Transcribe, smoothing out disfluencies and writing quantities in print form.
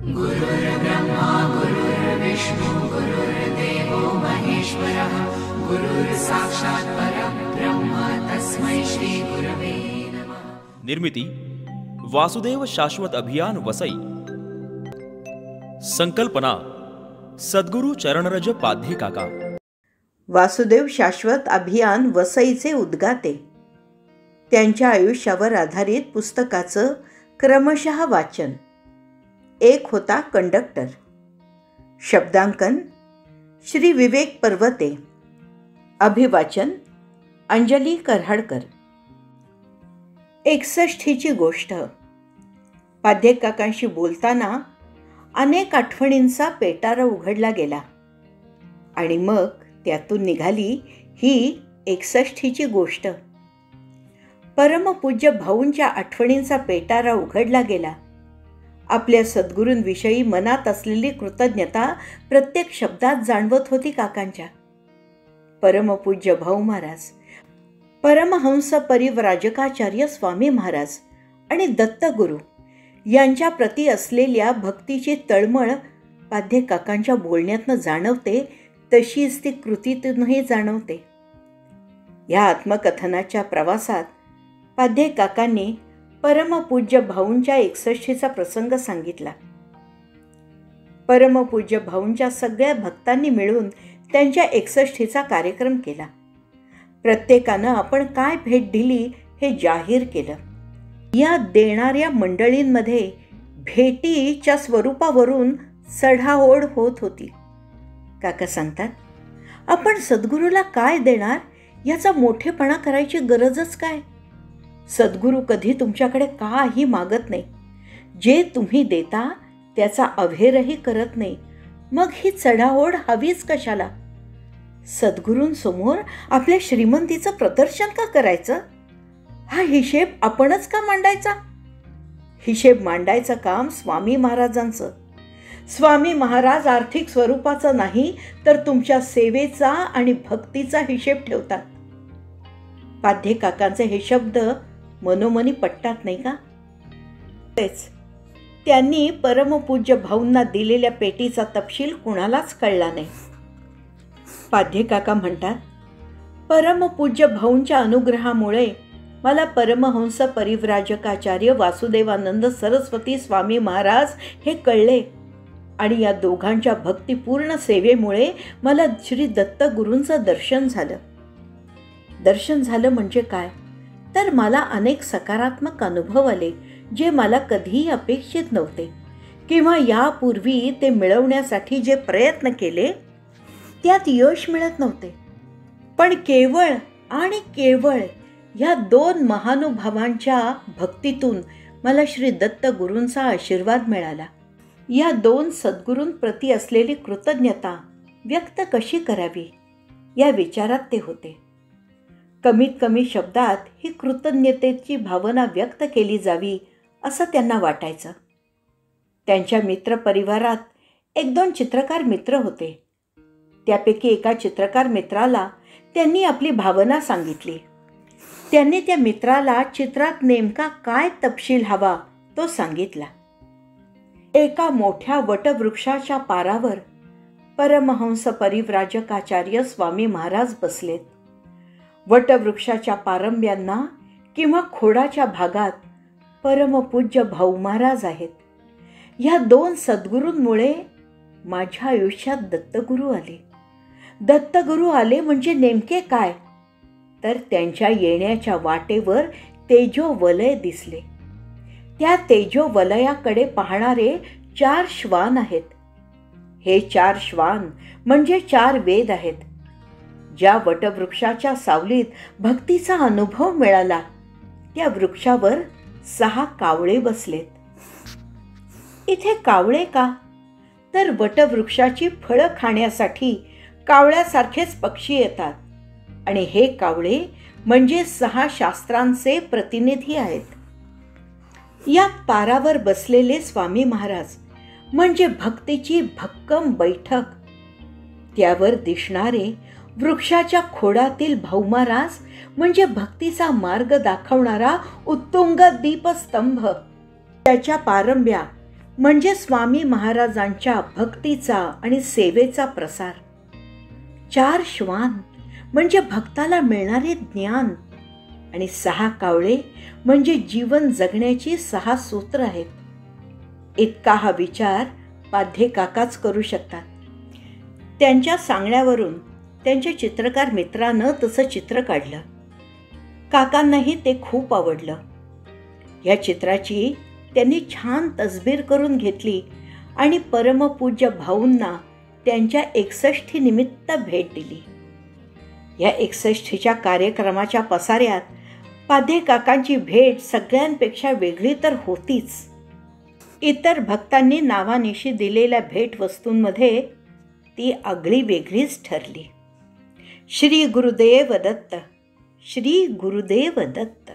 गुरुर्ब्रह्मा गुरुर्विष्णु गुरुर्देवो महेश्वरः गुरुर्साक्षात् परब्रह्म तस्मै श्री गुरवे नमः। निर्मिती वासुदेव शाश्वत अभियान वसई। संकल्पना सद्गुरु चरणरज पाध्ये काका। वासुदेव शाश्वत अभियान वसईचे उद्गाते, त्यांच्या आयुष्यावर आधारित पुस्तकाचं क्रमशः वाचन। एक होता कंडक्टर। शब्दांकन श्री विवेक पर्वते। अभिवाचन अंजली कराडकर। 61ची गोष्ट। पाध्ये काकांशी बोलताना अनेक आठवणींचा पेटारा उघडला गेला आणि मग त्यातून निघाली ही 61ची गोष्ट। परमपूज्य भाऊंच्या आठवणींचा पेटारा उघडला गेला। आपल्या सद्गुरूंविषयी मनात असलेली कृतज्ञता प्रत्येक शब्दात जाणवत होती काकांच्या। परमपूज्य भाऊ महाराज, परमहंस परिव्राजकाचार्य स्वामी महाराज आणि दत्तगुरू यांच्या प्रती असलेल्या भक्तीची तळमळ पाध्ये काकांच्या बोलण्यातनं जाणवते, तशीच ती कृतीतूनही जाणवते। या आत्मकथनाच्या प्रवासात पाध्ये काकांनी परमपूज्य भाऊंच्या 61चा प्रसंग सांगितला। परमपूज्य भाऊंच्या सगळ्या भक्तांनी मिळून त्यांच्या 61चा कार्यक्रम केला। प्रत्येकानं आपण काय भेट दिली हे जाहीर केलं। या देणाऱ्या मंडळींमध्ये भेटीच्या स्वरूपावरून चढाओढ होत होती। काका सांगतात, आपण सद्गुरूला काय देणार याचा मोठेपणा करायची गरजच काय? सद्गुरू कधी तुमच्याकडे काही मागत नाही। जे तुम्ही देता त्याचा अव्हेरही करत नाही, मग ही चढाओढ हवीच कशाला? सद्गुरूंसमोर आपल्या श्रीमंतीचं प्रदर्शन का करायचं? हा हिशेब आपणच का मांडायचा? हिशेब मांडायचं काम स्वामी महाराजांचं। स्वामी महाराज आर्थिक स्वरूपाचा नाही तर तुमच्या सेवेचा आणि भक्तीचा हिशेब ठेवतात। पाध्ये काकांचे हे शब्द मनोमनी पटतात नाही का? तेच त्यांनी परमपूज्य भाऊंना दिलेल्या पेटीचा तपशील कुणालाच कळला नाही। पाध्ये काका म्हणतात, परमपूज्य भाऊंच्या अनुग्रहामुळे मला परमहंस परिव्राजकाचार्य वासुदेवानंद सरस्वती स्वामी महाराज हे कळले आणि या दोघांच्या भक्तिपूर्ण सेवेमुळे मला श्री दत्तगुरूंचं दर्शन झालं। दर्शन झालं म्हणजे काय? तर मला अनेक सकारात्मक अनुभव आले, जे मला कधीही अपेक्षित नव्हते किंवा यापूर्वी ते मिळवण्यासाठी जे प्रयत्न केले त्यात यश मिळत नव्हते। पण केवळ आणि केवळ या 2 महानुभावांच्या भक्तीतून मला श्री दत्तगुरूंचा आशीर्वाद मिळाला। या 2 सद्गुरूंप्रती असलेली कृतज्ञता व्यक्त कशी करावी या विचारात ते होते। कमीत कमी शब्दात ही कृतज्ञतेची भावना व्यक्त केली जावी असं त्यांना वाटायचं। त्यांच्या मित्रपरिवारात 1-2 चित्रकार मित्र होते। त्यापैकी एका चित्रकार मित्राला त्यांनी आपली भावना सांगितली। त्यांनी त्या मित्राला चित्रात नेमका काय तपशील हवा तो सांगितला। एका मोठ्या वटवृक्षाच्या पारावर परमहंस परिव्राजकाचार्य स्वामी महाराज बसलेत। वटवृक्षाच्या पारंब्यांना किंवा खोडाच्या भागात परमपूज्य भाऊ महाराज आहेत। या 2 सद्गुरूंमुळे माझ्या आयुष्यात दत्तगुरू आले। दत्तगुरू आले म्हणजे नेमके काय? तर त्यांच्या येण्याच्या वाटेवर तेजोवलय दिसले। त्या तेजोवलयाकडे पाहणारे 4 श्वान आहेत। हे 4 श्वान म्हणजे 4 वेद आहेत। ज्या वटवृक्षाच्या सावलीत भक्तीचा अनुभव मिळाला त्या वृक्षावर 6 कावळे बसलेत। इथे कावळे का? तर वटवृक्षाची फळं खाण्यासाठी कावळ्यासारखेच पक्षी येतात आणि हे कावळे म्हणजे 6 शास्त्रांचे प्रतिनिधी आहेत। या पारावर बसलेले स्वामी महाराज म्हणजे भक्तीची भक्कम बैठक। त्यावर दिसणारे वृक्षाच्या खोडातील भौमारास म्हणजे भक्तीचा मार्ग दाखवणारा उत्तुंग दीपस्तंभ, त्याच्या पारंब्या म्हणजे स्वामी महाराजांच्या भक्तीचा आणि सेवेचा प्रसार, 4 श्वान म्हणजे भक्ताला मिळणारे ज्ञान, आणि 6 कावळे म्हणजे जीवन जगण्याची 6 सूत्र आहेत. इतका हा विचार पाध्ये काकाच करू शकतात. त्यांच्या सांगण्यावरून त्यांच्या चित्रकार मित्रानं तसं चित्र काढलं. काकांनाही ते खूप आवडलं. या चित्राची त्यांनी छान तसबीर करून घेतली आणि परमपूज्य भाऊंना त्यांच्या 61 निमित्त भेट दिली. या 61च्या कार्यक्रमाच्या पसाऱ्यात पाध्ये काकांची भेट सगळ्यांपेक्षा वेगळी तर होतीच. इतर भक्तांनी नावानिशी दिलेल्या भेटवस्तूंमध्ये ती आगळी वेगळीच ठरली. श्री गुरुदेव दत्त, श्री गुरुदेव दत्त.